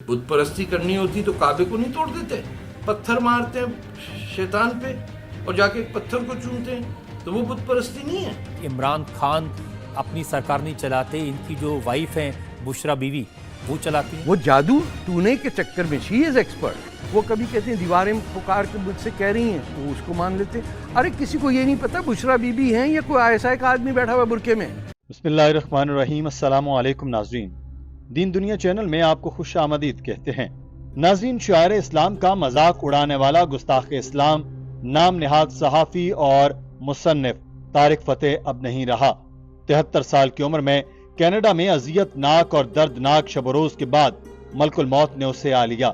बुत परस्ती करनी होती तो काबे को नहीं तोड़ देते, पत्थर मारते हैं शैतान पे और जाके पत्थर को चूमते हैं, तो वो बुत परस्ती नहीं है। इमरान खान अपनी सरकार नहीं चलाते, इनकी जो वाइफ हैं बुशरा बीवी वो चलाती हैं। वो जादू टूने के चक्कर में शी इज एक्सपर्ट। वो कभी कहते हैं दीवारें पुकार के मुझसे कह रही हैं, तो उसको मान लेते हैं। अरे किसी को ये नहीं पता बुशरा बीबी हैं या कोई ऐसा एक आदमी बैठा हुआ बुरके में। बिस्मिल्लाहिर्रहमानिर्रहीम। अस्सलामु अलैकुम नाज़रीन, दीन दुनिया चैनल में आपको खुश आमदीद कहते हैं। नाज़रीन, शायर इस्लाम का मजाक उड़ाने वाला गुस्ताख इस्लाम नाम निहाद सहाफ़ी और मुसन्निफ तारिक फ़तेह अब नहीं रहा। 73 साल की उम्र में कनाडा में अज़ियतनाक और दर्दनाक शब-ओ-रोज़ के बाद मलकुल मौत ने उसे आ लिया।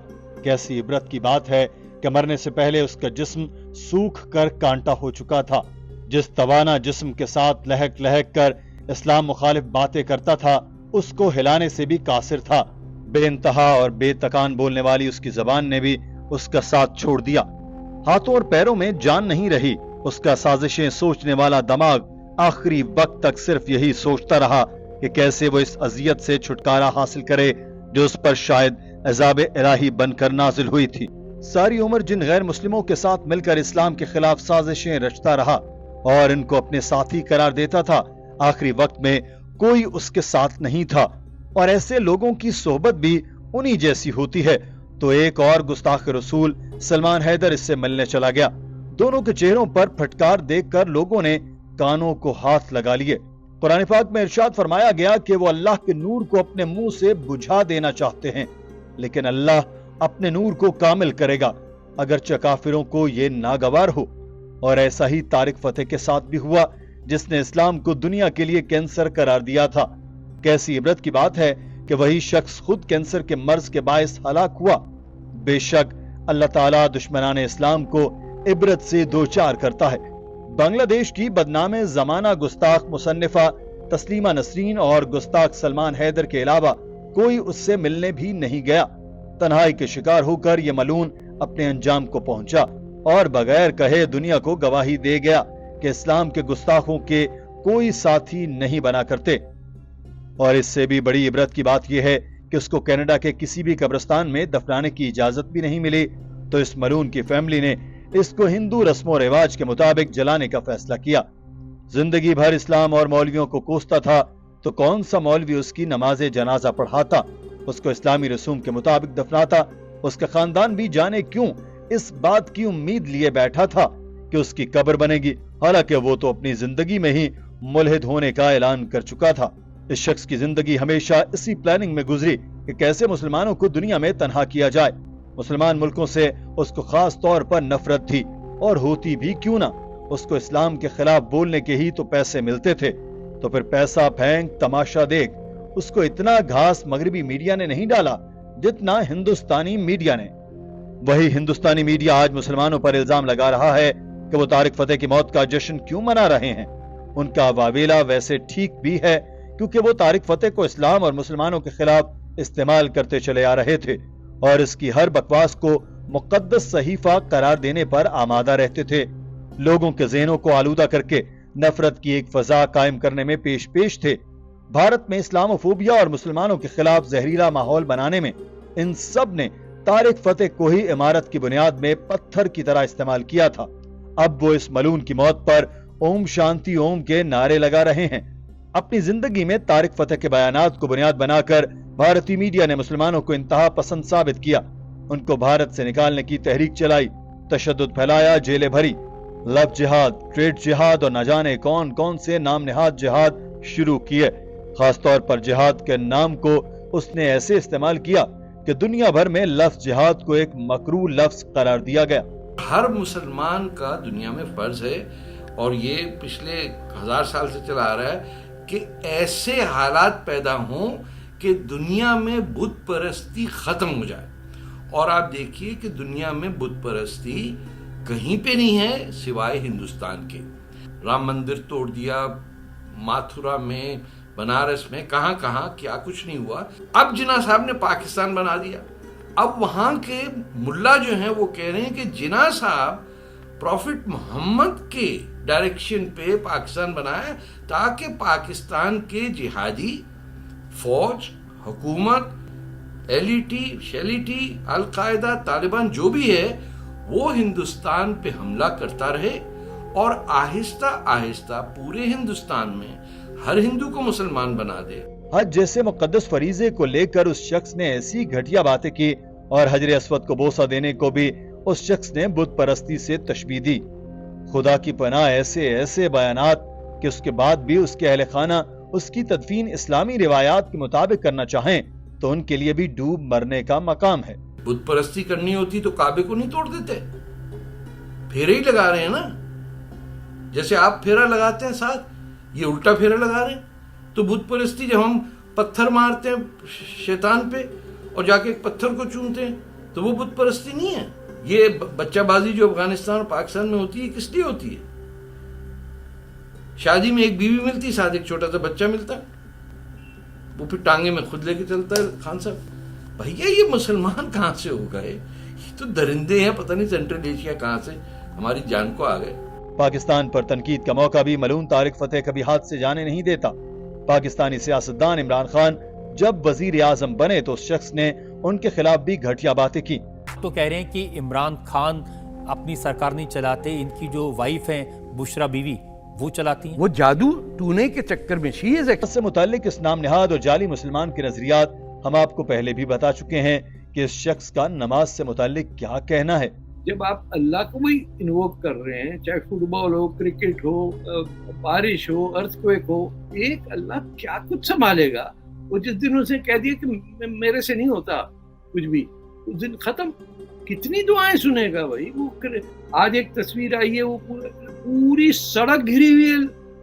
कैसी इबरत की बात है कि मरने से पहले उसका जिस्म सूख कर कांटा हो चुका था। जिस तवाना जिस्म के साथ लहक लहक कर इस्लाम मुखालिफ बातें करता था, उसको हिलाने से भी कासिर था। बेइंतहा और बेतकान बोलने वाली उसकी जबान ने भी उसका साथ छोड़ दिया। हाथों और पैरों में जान नहीं रही। उसका साजिशें सोचने वाला दिमाग आखिरी वक्त तक सिर्फ यही सोचता रहा कि कैसे वो इस अजियत से छुटकारा हासिल करे जो उस पर शायद अज़ाब इलाही बनकर नाजिल हुई थी। सारी उम्र जिन गैर मुस्लिमों के साथ मिलकर इस्लाम के खिलाफ साजिशें रचता रहा और इनको अपने साथी करार देता था, आखिरी वक्त में कोई उसके साथ नहीं था। और ऐसे लोगों की सोहबत भी उन्हीं जैसी होती है। तो एक और गुस्ताख रसूल सलमान हैदर इससे मिलने चला गया। दोनों के चेहरों पर फटकार देखकर लोगों ने कानों को हाथ लगा लिए। कुरान पाक में इरशाद फरमाया गया कि वो अल्लाह के नूर को अपने मुंह से बुझा देना चाहते हैं, लेकिन अल्लाह अपने नूर को कामिल करेगा, अगरचे काफिरों को ये नागवार हो। और ऐसा ही तारिक फतेह के साथ भी हुआ, जिसने इस्लाम को दुनिया के लिए कैंसर करार दिया था। कैसी इबरत की बात है कि वही शख्स खुद कैंसर के मर्ज के बायस हलाक हुआ। बेशक अल्लाह ताला दुश्मनान इस्लाम को इबरत से दो चार करता है। बांग्लादेश की बदनामे जमाना गुस्ताख मुसन्निफा तस्लीमा नसरीन और गुस्ताख सलमान हैदर के अलावा कोई उससे मिलने भी नहीं गया। तन्हाई के शिकार होकर ये मलून अपने अंजाम को पहुंचा और बगैर कहे दुनिया को गवाही दे गया कि इस्लाम के गुस्ताखों के कोई साथी नहीं बना करते। और इससे भी बड़ी इबरत की बात यह है कि उसको कनाडा के किसी भी कब्रिस्तान में दफनाने की इजाजत भी नहीं मिली, तो इस मलून की फैमिली ने इसको हिंदू रस्मों रिवाज के मुताबिक जलाने का फैसला किया। जिंदगी भर इस्लाम और मौलवियों को कोसता था, तो कौन सा मौलवी उसकी नमाज जनाजा पढ़ाता, उसको इस्लामी रसूम के मुताबिक दफनाता। उसका खानदान भी जाने क्यों इस बात की उम्मीद लिए बैठा था कि उसकी कब्र बनेगी, हालांकि वो तो अपनी जिंदगी में ही मुल्हिद होने का ऐलान कर चुका था। इस शख्स की जिंदगी हमेशा इसी प्लानिंग में गुजरी कि कैसे मुसलमानों को दुनिया में तन्हा किया जाए। मुसलमान मुल्कों से उसको खास तौर पर नफरत थी, और होती भी क्यों ना, उसको इस्लाम के खिलाफ बोलने के ही तो पैसे मिलते थे। तो फिर पैसा फेंक तमाशा देख, उसको इतना घास मगरबी मीडिया ने नहीं डाला जितना हिंदुस्तानी मीडिया ने। वही हिंदुस्तानी मीडिया आज मुसलमानों पर इल्जाम लगा रहा है कि वो तारिक फतेह की मौत का जश्न क्यों मना रहे हैं। उनका वावेला वैसे ठीक भी है, क्योंकि वो तारिक फतेह को इस्लाम और मुसलमानों के खिलाफ इस्तेमाल करते चले आ रहे थे और इसकी हर बकवास को मुकद्दस सहीफा करार देने पर आमादा रहते थे। लोगों के ज़हनों को आलूदा करके नफरत की एक फजा कायम करने में पेश पेश थे। भारत में इस्लामोफोबिया और मुसलमानों के खिलाफ जहरीला माहौल बनाने में इन सब ने तारिक फतेह को ही इमारत की बुनियाद में पत्थर की तरह इस्तेमाल किया था। अब वो इस मलून की मौत पर ओम शांति ओम के नारे लगा रहे हैं। अपनी जिंदगी में तारिक फतेह के बयानात को बुनियाद बनाकर भारतीय मीडिया ने मुसलमानों को इंतहा पसंद साबित किया। उनको भारत से निकालने की तहरीक चलाई, तशद्दुद फैलाया, जेलें भरी, लव जिहाद, ट्रेड जिहाद और न जाने कौन कौन से नाम निहाद जिहाद शुरू किए। खास तौर पर जिहाद के नाम को उसने ऐसे इस्तेमाल किया कि दुनिया भर में लफ्ज जिहाद को एक मकरूह लफ्ज करार दिया गया। हर मुसलमान का दुनिया में फर्ज है, और ये पिछले 1000 साल से चला आ रहा है कि ऐसे हालात पैदा हों कि दुनिया में बुत परस्ती खत्म हो जाए। और आप देखिए कि दुनिया में बुत परस्ती कहीं पे नहीं है सिवाय हिंदुस्तान के। राम मंदिर तोड़ दिया, मथुरा में, बनारस में, कहां कहां क्या कुछ नहीं हुआ। अब जिन्ना साहब ने पाकिस्तान बना दिया। अब वहां के मुल्ला जो हैं वो कह रहे हैं कि जिन्ना साहब प्रॉफिट मोहम्मद के डायरेक्शन पे पाकिस्तान बनाया ताकि पाकिस्तान के जिहादी फौज, हुकूमत LET, شیلیٹی, القاعدہ, طالبان جو بھی ہے وہ ہندوستان پہ حملہ کرتا رہے اور آہستہ آہستہ پورے ہندوستان میں ہر ہندو کو مسلمان بنا دے. حج جیسے مقدس فریضے کو لے کر اس شخص نے ایسی گھٹیا باتیں کی اور حجر اسود کو بوسہ دینے کو بھی اس شخص نے بت پرستی سے تشبیہ دی. خدا کی پناہ ایسے بیانات کہ اس کے بعد بھی اس کے اہل خانہ اس کی تدفین اسلامی روایات کے مطابق کرنا چاہیں تو ان کے لیے بھی ڈوب مرنے کا مقام ہے. بت پرستی کرنی ہوتی تو کعبے کو نہیں توڑ دیتے, پھیرے ہی لگا رہے ہیں نا. جیسے آپ پھیرا لگاتے ہیں ساتھ, یہ الٹا پھیرا لگا رہے ہیں. تو بت پرستی جب ہم پتھر مارتے ہیں شیطان پہ اور جا کے ایک پتھر کو چومتے ہیں تو وہ بت پرستی نہیں ہے. یہ بچہ بازی جو افغانستان اور پاکستان میں ہوتی ہے کس لیے ہوتی ہے؟ شادی میں ایک بیوی ملتی, ساتھ ایک چھوٹا سا بچہ ملتا, وہ پھر ٹانگے میں خود لے کے چلتا ہے. خان صاحب بھیا یہ مسلمان کہاں سے ہو گئے؟ یہ تو درندے ہیں, پتہ نہیں سینٹرل ایشیا کہاں سے ہماری جان کو آ گئے. پاکستان پر تنقید کا موقع بھی ملعون طارق فتح کبھی ہاتھ سے جانے نہیں دیتا. پاکستانی سیاستدان عمران خان جب وزیر اعظم بنے تو اس شخص نے ان کے خلاف بھی گھٹیا باتیں کی. تو کہہ رہے ہیں کہ عمران خان اپنی سرکار نہیں چلاتے, ان کی جو وائف ہیں بشرا بیوی وہ چلاتی ہیں. وہ جادو ٹونے کے چکر میں اس سے متعلق اس نام نہاد اور جعلی مسلمان کے نظریات ہم آپ کو پہلے بھی بتا چکے ہیں کہ اس شخص کا نماز سے متعلق کیا کہنا ہے. جب آپ اللہ کو بھی انووک کر رہے ہیں, چاہے فٹ بال ہو, کرکٹ ہو, بارش ہو, ارتھ کویک ہو, ایک اللہ کیا کچھ سنبھالے گا. وہ جس دن اسے کہہ دیا کہ میرے سے نہیں ہوتا کچھ بھی, اس دن ختم. کتنی دعائیں سنے گا بھائی. وہ آج ایک تصویر آئی ہے, وہ پوری سڑک گھری ہوئی ہے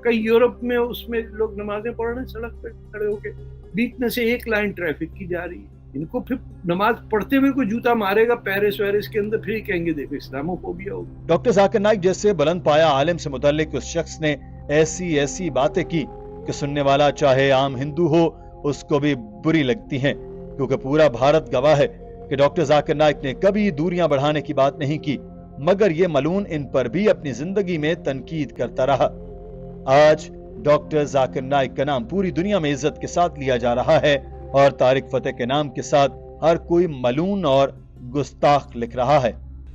کئی یورپ میں, اس میں لوگ نمازیں پڑھ رہے ہیں سڑک پہ کھڑے ہو کے, بیچ میں سے ایک لائن ٹریفک کی جا رہی ہے. ان کو پھر نماز پڑھتے ہوئے کوئی جوتا مارے گا پیرس ویرس کے اندر, پھر کہیں گے دیکھو اسلامو فوبیا ہوگی. ڈاکٹر ذاکر نائک جیسے بلند پایا عالم سے متعلق اس شخص نے ایسی باتیں کی کہ سننے والا چاہے عام ہندو ہو اس کو بھی بری لگتی ہیں, کیونکہ پورا بھارت گواہ ہے کہ ڈاکٹر ذاکر نائک نے کبھی دوریاں بڑھانے کی بات نہیں کی, مگر یہ ملعون ان پر بھی اپنی زندگی میں تنقید کرتا رہا. آج ڈاکٹر ذاکر نائک کا نام پوری دنیا میں عزت کے ساتھ لیا جا رہا ہے اور طارق فتح کے نام کے ساتھ ہر کوئی ملعون اور گستاخ لکھ رہا ہے.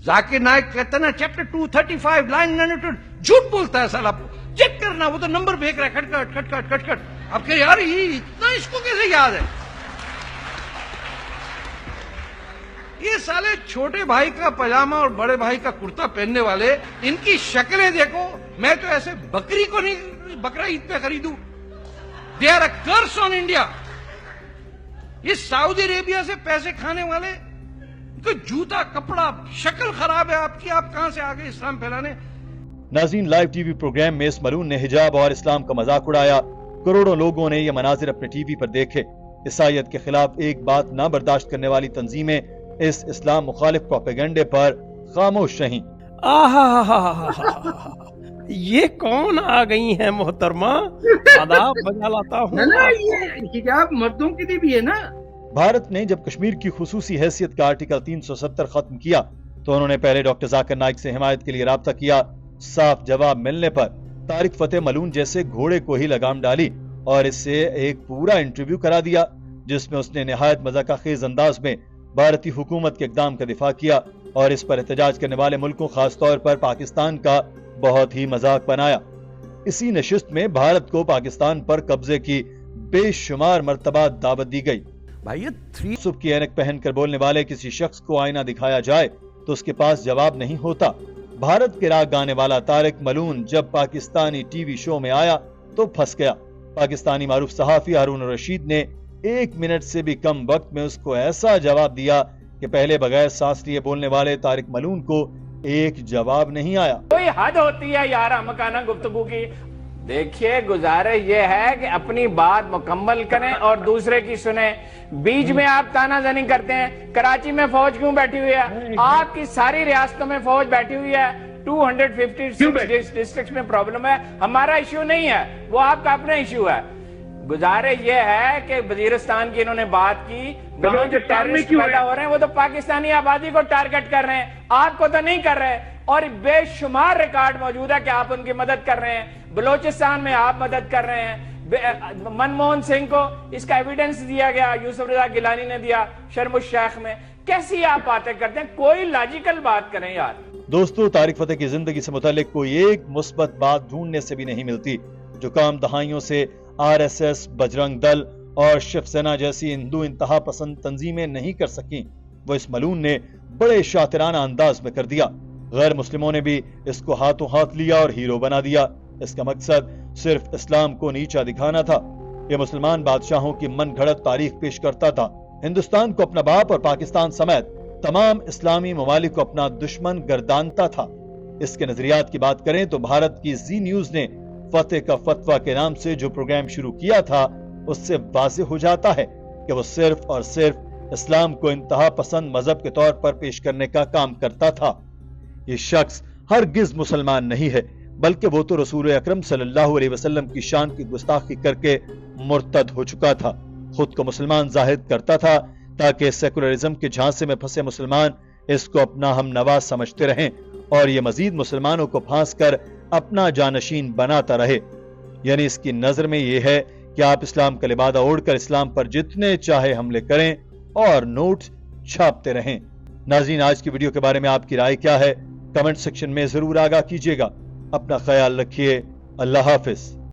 ذاکر نائک کہتا نا چیپٹر 235 لائن 92, جھوٹ بولتا ہے سالا, چیک کرنا, وہ تو نمبر پھینک رہا ہے, کٹ کٹ کٹ کٹ. اب کہ یار یہ اتنا اس کو کیسے یاد ہے؟ یہ سالے چھوٹے بھائی کا پاجامہ اور بڑے بھائی کا کرتا پہننے والے, ان کی شکلیں دیکھو. میں تو ایسے بکری کو نہیں بکرا عید پہ خریدوں. They are a curse on India. یہ سعودی عربیہ سے پیسے کھانے والے, کوئی جوتا کپڑا شکل خراب ہے آپ کی, آپ کہاں سے آگے اسلام پھیلانے. ناظرین, لائیو ٹی وی پروگرام میں اس ملعون نے حجاب اور اسلام کا مذاق اڑایا. کروڑوں لوگوں نے یہ مناظر اپنے ٹی وی پر دیکھے. عیسائیت کے خلاف ایک بات نہ برداشت کرنے والی تنظیمیں اس اسلام مخالف پروپیگنڈے پر خاموش رہیں. یہ کون آ گئی ہیں محترمہ, آداب بجا لاتا ہوں. یہ حجاب مردوں کے لیے بھی ہے نا. بھارت نے جب کشمیر کی خصوصی حیثیت کا آرٹیکل 370 ختم کیا تو انہوں نے پہلے ڈاکٹر ذاکر نائک سے حمایت کے لیے رابطہ کیا. صاف جواب ملنے پر طارق فتح ملعون جیسے گھوڑے کو ہی لگام ڈالی اور اس سے ایک پورا انٹرویو کرا دیا جس میں اس نے نہایت مذاق خیز انداز میں بھارتی حکومت کے اقدام کا دفاع کیا اور اس پر احتجاج کرنے والے ملکوں خاص طور پر پاکستان کا بہت ہی مذاق بنایا. اسی نشست میں بھارت کو پاکستان پر قبضے کی بے شمار مرتبہ دعوت دی گئی. بھائی 3 صبح کی اینک پہن کر بولنے والے کسی شخص کو آئینہ دکھایا جائے تو اس کے پاس جواب نہیں ہوتا. بھارت کے راگ گانے والا طارق ملعون جب پاکستانی ٹی وی شو میں آیا تو پھنس گیا. پاکستانی معروف صحافی ہارون رشید نے 1 منٹ سے بھی کم وقت میں اس کو ایسا جواب دیا کہ پہلے بغیر سانس لیے بولنے والے طارق ملعون کو ایک جواب نہیں آیا. کوئی حد ہوتی ہے یار ہمکانہ گفتگو کی. دیکھیے گزارش یہ ہے کہ اپنی بات مکمل کریں اور دوسرے کی سنیں. بیچ میں آپ تانا زنی کرتے ہیں. کراچی میں فوج کیوں بیٹھی ہوئی ہے؟ آپ کی ساری ریاستوں میں فوج بیٹھی ہوئی ہے. 256 ڈسٹرکٹس میں پرابلم ہے. ہمارا ایشو نہیں ہے, وہ آپ کا اپنا ایشو ہے. گزارش یہ ہے کہ وزیرستان کی انہوں نے بات کی, جو ٹیررسٹ پیدا ہو رہے ہیں وہ تو پاکستانی آبادی کو ٹارگٹ کر رہے ہیں, آپ کو تو نہیں کر رہے. اور بے شمار ریکارڈ موجود ہے کہ آپ ان کی مدد کر رہے ہیں. بلوچستان میں آپ مدد کر رہے ہیں, मनमोहन सिंह को इसका एविडेंस दिया गया, यूसुफ रजा गिलानी ने दिया शर्म उश-शेख में। कैसी आप बातें करते हैं? कोई लॉजिकल बात करें यार। दोस्तों, तारिक फतेह की जिंदगी से मुतालिक कोई एक मुस्बत बात ढूंढने से भी नहीं मिलती। जो काम दहाइयों से आरएसएस, बजरंग दल और शिवसेना जैसी हिंदू इंतहा पसंद तंजीमें नहीं कर सकी, वो इस मलून ने बड़े शातिराना अंदाज में कर दिया। गैर मुस्लिमों ने भी इसको हाथों हाथ लिया और हीरो बना दिया। इसका मकसद सिर्फ इस्लाम को नीचा दिखाना था। ये मुसलमान बादशाहों की मन घड़त तारीख पेश करता था, हिंदुस्तान को अपना बाप और पाकिस्तान समेत तमाम इस्लामी ममालिक को अपना दुश्मन गर्दानता था। इसके नजरियात की बात करें तो भारत की जी न्यूज ने फतेह का फतवा के नाम से जो प्रोग्राम शुरू किया था, उससे वाज़ेह हो जाता है कि वो सिर्फ और सिर्फ इस्लाम को इंतहा पसंद मजहब के तौर पर पेश करने का काम करता था। ये शख्स हरगिज मुसलमान नहीं है, बल्कि वो तो रसूल अकरम सल्लल्लाहु अलैहि वसल्लम की शान की गुस्ताखी करके मुर्तद हो चुका था। खुद को मुसलमान जाहिर करता था ताकि सेकुलरिज्म के झांसे में फंसे मुसलमान इसको अपना हमनवा समझते रहें और ये मजीद मुसलमानों को फांस कर अपना जानशीन बनाता रहे। यानी इसकी नजर में ये है कि आप इस्लाम का लिबादा ओढ़कर इस्लाम पर जितने चाहे हमले करें और नोट छापते रहें। नाज़रीन, आज की वीडियो के बारे में आपकी राय क्या है? कमेंट सेक्शन में जरूर आगाह कीजिएगा। अपना ख्याल रखिए। अल्लाह हाफिज।